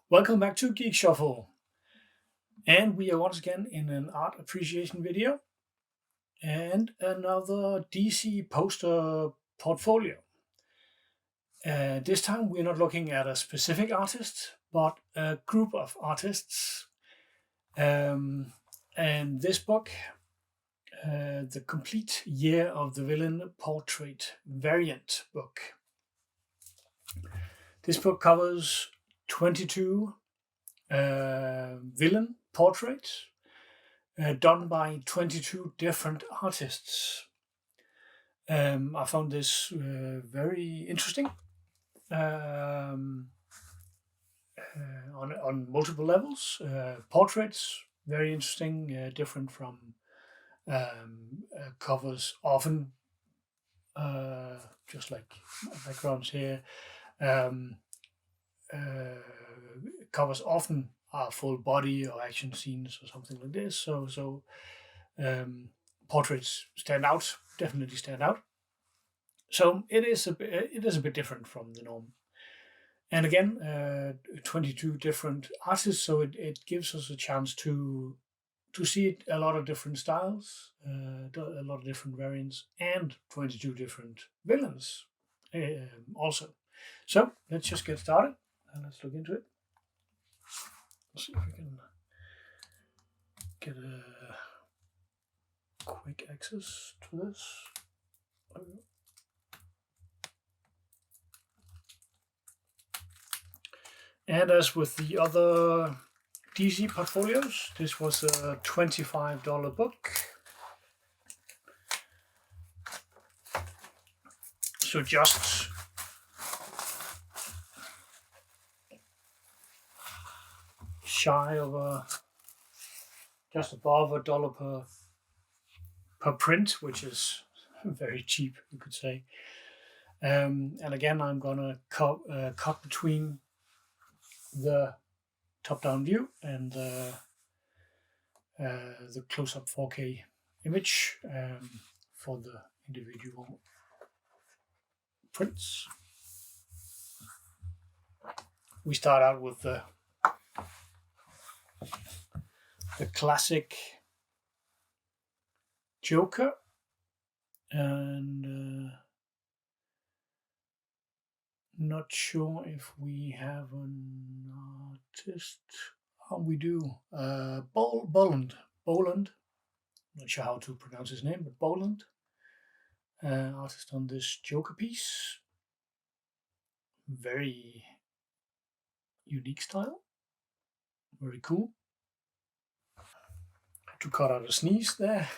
Welcome back to Geek Shuffle, and we are once again in an art appreciation video and another DC poster portfolio. This time we're not looking at a specific artist, but a group of artists. And this book, The Complete Year of the Villain Portrait Variant book. This book covers 22 villain portraits done by 22 different artists. I found this very interesting on multiple levels. Portraits, very interesting, different from covers, often just like backgrounds here. Covers often are full body or action scenes or something like this. So portraits definitely stand out. So it is a bit different from the norm. And again, 22 different artists, so it gives us a chance to see a lot of different styles, a lot of different variants, and 22 different villains also. So let's just get started and let's look into it. Let's see if we can get a quick access to this. And as with the other DC portfolios, this was a $25 book. So just shy of just above $1 per print, which is very cheap, you could say. And again, I'm gonna cut between the top-down view and the close-up 4K image for the individual prints. We start out with the classic Joker, and not sure if we have an artist. Oh, we do. Boland. Not sure how to pronounce his name, but Boland. Artist on this Joker piece. Very unique style. Very cool. Had to cut out a sneeze there.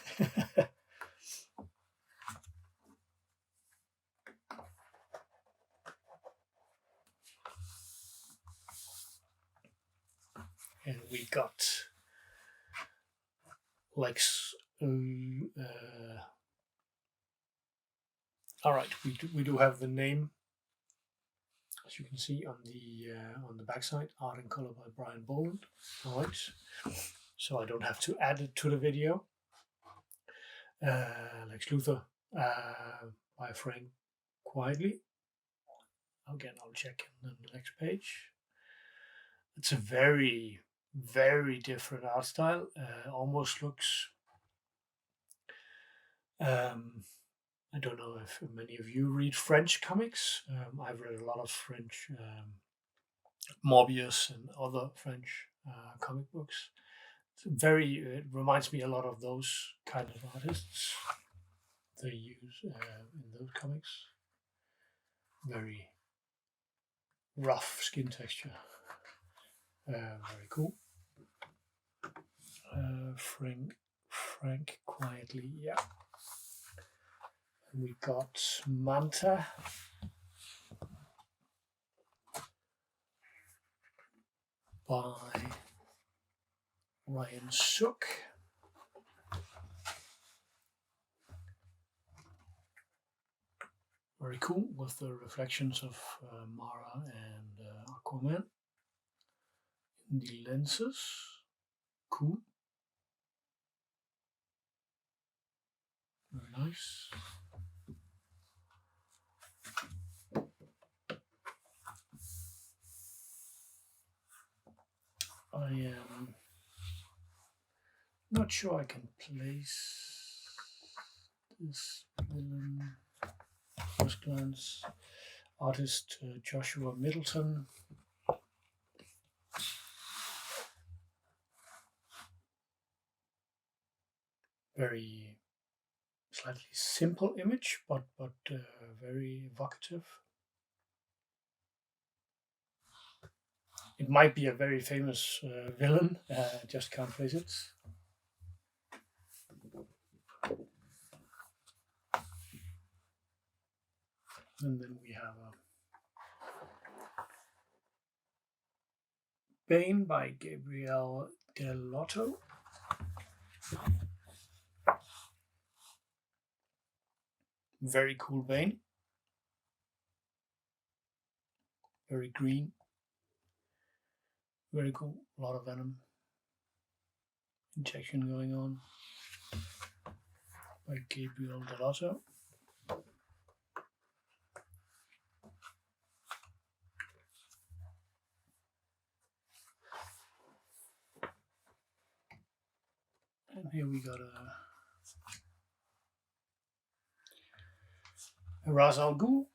And we got like all right, we do have the name, as you can see on the backside, art and color by Brian Boland. All right, so I don't have to add it to the video. Lex Luthor by Frank Quietly. Again, I'll check on the next page. It's a very, very different art style. Almost looks. I don't know if many of you read French comics. I've read a lot of French, Morbius and other French comic books. It reminds me a lot of those kind of artists they use in those comics. Very rough skin texture. Very cool. Frank Quietly, yeah. And we got Manta by Ryan Sook. Very cool, with the reflections of Mara and Aquaman in the lenses. Cool. Very nice. I am not sure I can place this villain. First glance, artist Joshua Middleton. Very slightly simple image, but very evocative. It might be a very famous villain. Just can't place it. And then we have a Bane by Gabriel Delotto. Very cool Bane. Very green. Very cool. A lot of venom. Injection going on by Gabriel Delotto. And here we got a Ra's al Ghul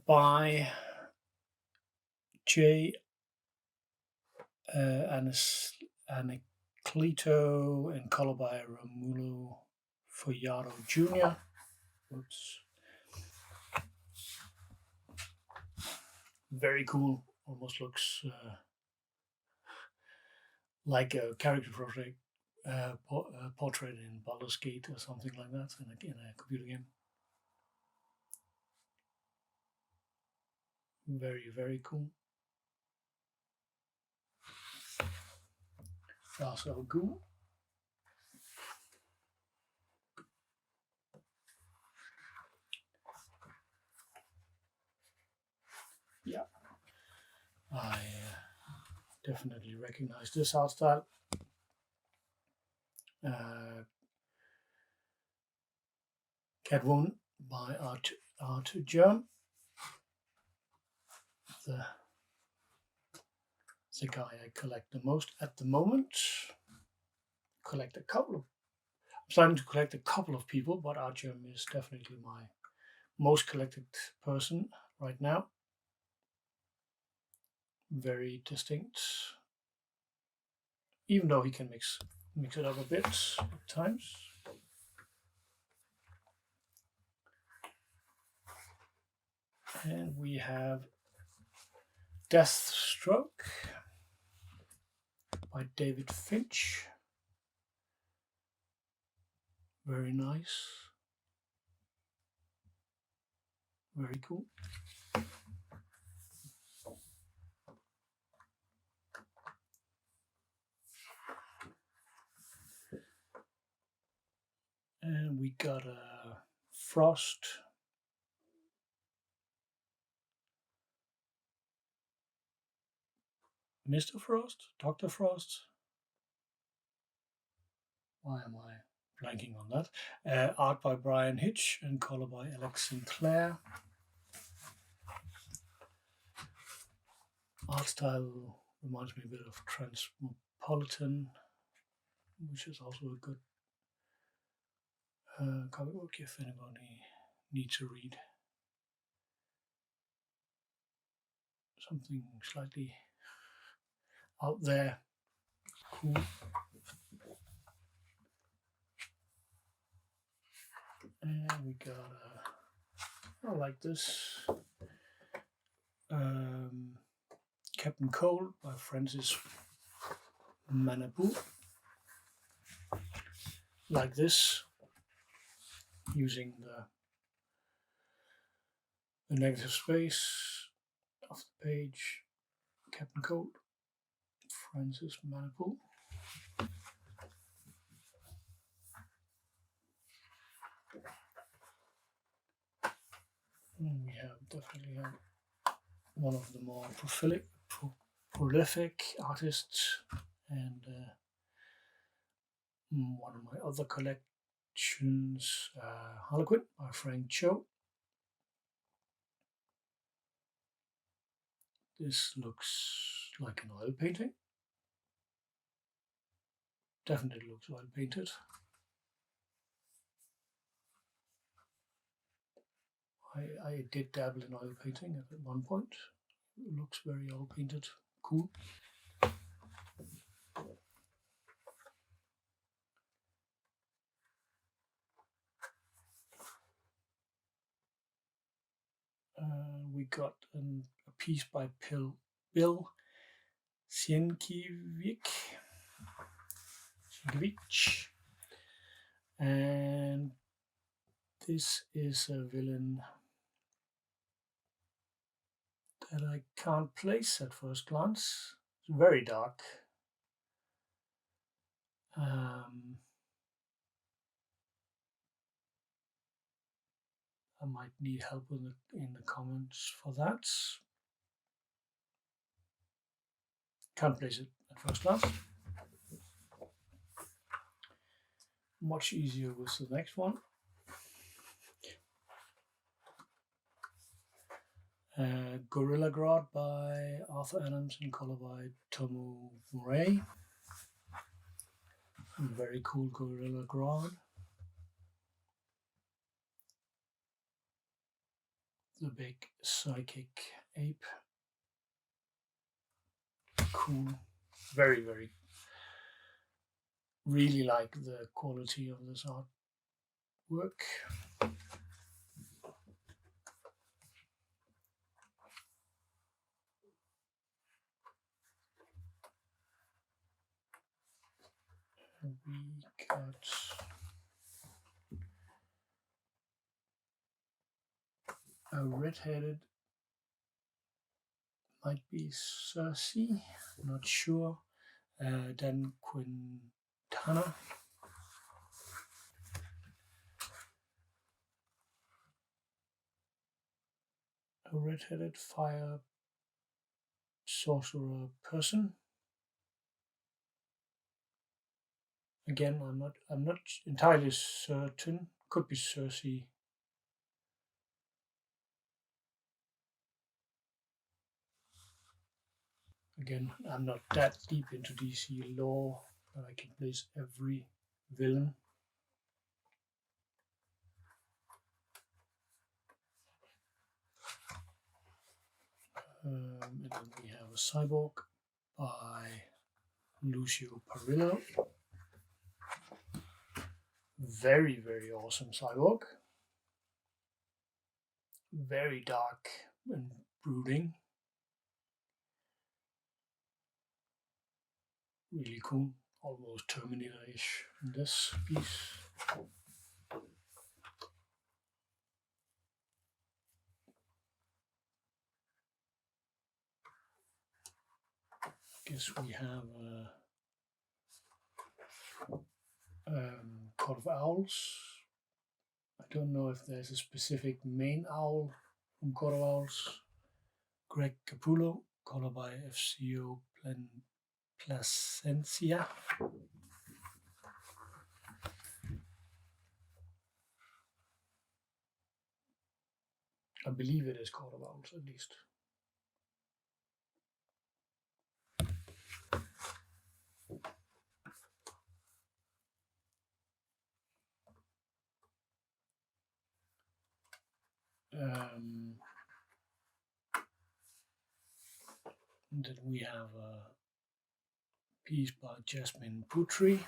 by J. Anacleto and color by Romulo Foyado Jr. Oops. Very cool. Almost looks like a character portrait in Baldur's Gate or something like that in a computer game. Very, very cool. Ra's al Ghul. Yeah, I definitely recognize this art style. Catwoman by Art Germ. The guy I collect the most at the moment. I'm starting to collect a couple of people, but Art Germ is definitely my most collected person right now. Very distinct, even though he can mix it up a bit at times. And we have Deathstroke by David Finch. Very nice. Very cool. And we got a Frost. Mr. Frost? Dr. Frost? Why am I blanking on that? Art by Brian Hitch and color by Alex Sinclair. Art style reminds me a bit of Transmopolitan, which is also a good comic book if anybody needs to read something slightly out there. Cool. And we got I like this Captain Cole by Francis Manabu. Like this, using the negative space of the page. Captain Cole, Francis Manabu. And we have definitely one of the more prolific artists, and one of my other collections, Harlequin by Frank Cho. This looks like an oil painting. Definitely looks oil painted. I did dabble in oil painting at one point. It looks very oil painted. Cool. We got a piece by Bill Sienkiewicz. And this is a villain that I can't place at first glance. It's very dark. I might need help in the comments for that. Can't place it at first glance. Much easier with the next one. Gorilla Grodd by Arthur Adams and color by Tomo Murray. Very cool Gorilla Grodd. The big psychic ape. Cool. Very, very. Really like the quality of this artwork. We got a red-headed, might be Cersei, not sure. Dan Quintana. A red-headed fire sorcerer person. Again, I'm not entirely certain. Could be Cersei. Again, I'm not that deep into DC lore that I can place every villain. And then we have a cyborg by Lucio Parrillo. Very, very awesome cyborg. Very dark and brooding. Really cool. Almost Terminator-ish in this piece. Guess we have Court of Owls. I don't know if there's a specific main owl from Court of Owls. Greg Capullo, color by FCO Placencia. I believe it is Court of Owls at least. Then we have a piece by Jasmine Putri.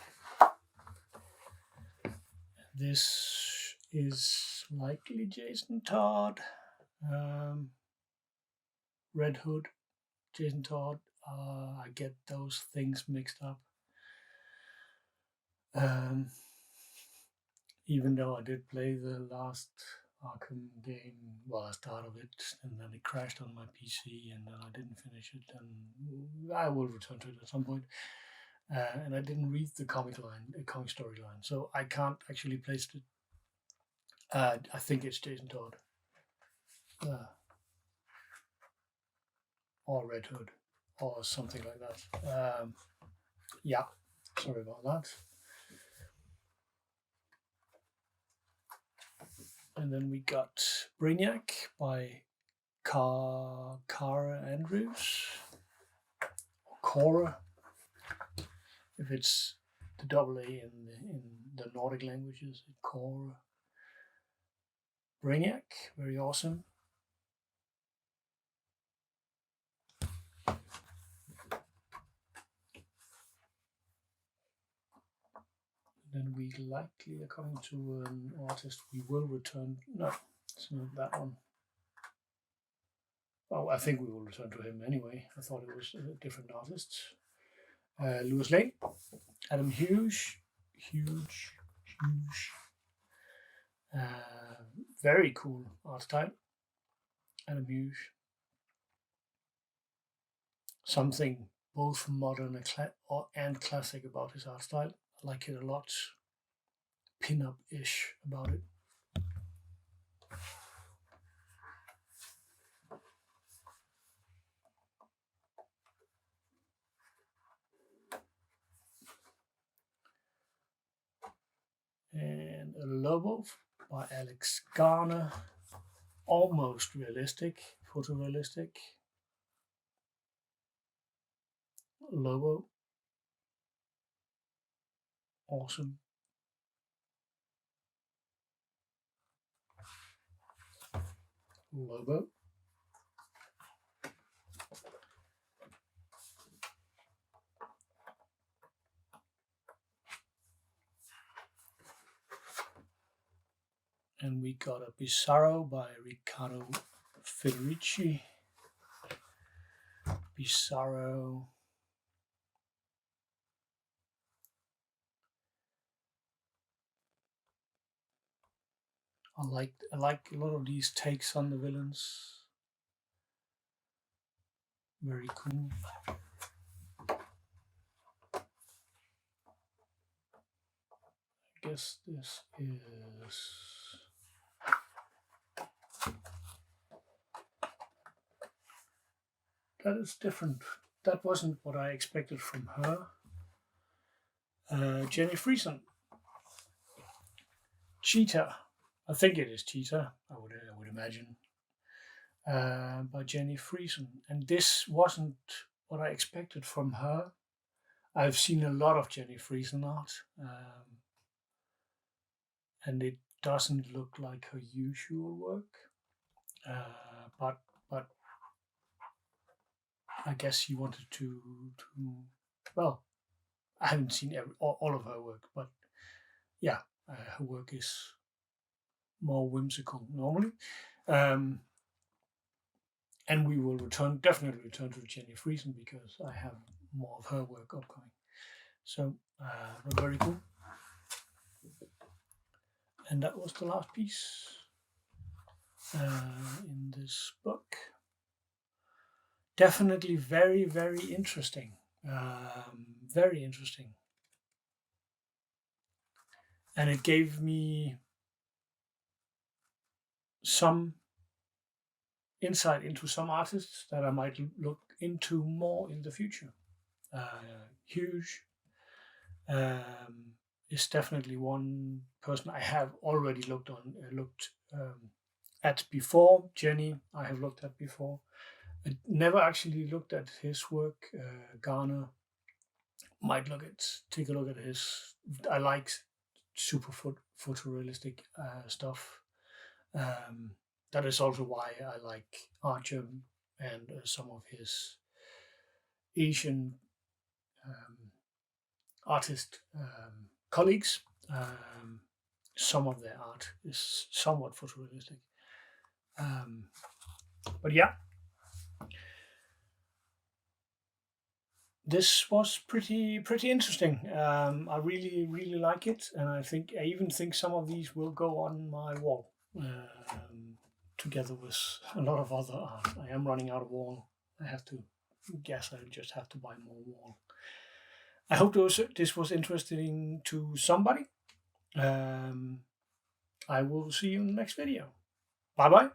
This is likely Jason Todd. Red Hood, Jason Todd. I get those things mixed up. Even though I did play the last Arkham game, well, I started it, and then it crashed on my PC, and then I didn't finish it, and I will return to it at some point. And I didn't read the comic storyline, so I can't actually place it. I think it's Jason Todd. Or Red Hood, or something like that. Yeah, sorry about that. And then we got Brainiac by Cara Andrews. Cora, if it's the double A in the Nordic languages, Cora. Brainiac, very awesome. Then we likely, according to an artist, we will return. No, it's not that one. Oh, I think we will return to him anyway. I thought it was different artists. Lewis Lane, Adam Hughes, huge. Very cool art style. Adam Hughes. Something both modern and classic about his art style. I like it a lot. Pin-up-ish about it. And a Lobo by Alex Garner. Almost realistic, photorealistic. Lobo. Awesome. Lobo. And we got a Bizarro by Riccardo Federici. Bizarro. I like a lot of these takes on the villains. Very cool. I guess this is that is different. That wasn't what I expected from her. Jenny Friesen. Cheetah. I think it is Cheetah, I would imagine. By Jenny Friesen. And this wasn't what I expected from her. I've seen a lot of Jenny Friesen art. And it doesn't look like her usual work. But I guess she wanted to well, I haven't seen all of her work, but yeah, her work is more whimsical normally. And we will definitely return to Jenny Friesen because I have more of her work upcoming. So, very cool. And that was the last piece in this book. Definitely very, very interesting. Very interesting. And it gave me some insight into some artists that I might look into more in the future. Huge is definitely one person I have already looked at before. Jenny, I have looked at before. I never actually looked at his work. Garner might take a look at his. I like super photorealistic stuff. That is also why I like Archer and some of his Asian artist colleagues. Some of their art is somewhat photorealistic. But yeah, this was pretty interesting. I really like it, and I even think some of these will go on my wall. Together with a lot of other art. I am running out of wall. I just have to buy more wall. I hope this was interesting to somebody. I will see you in the next video. Bye bye.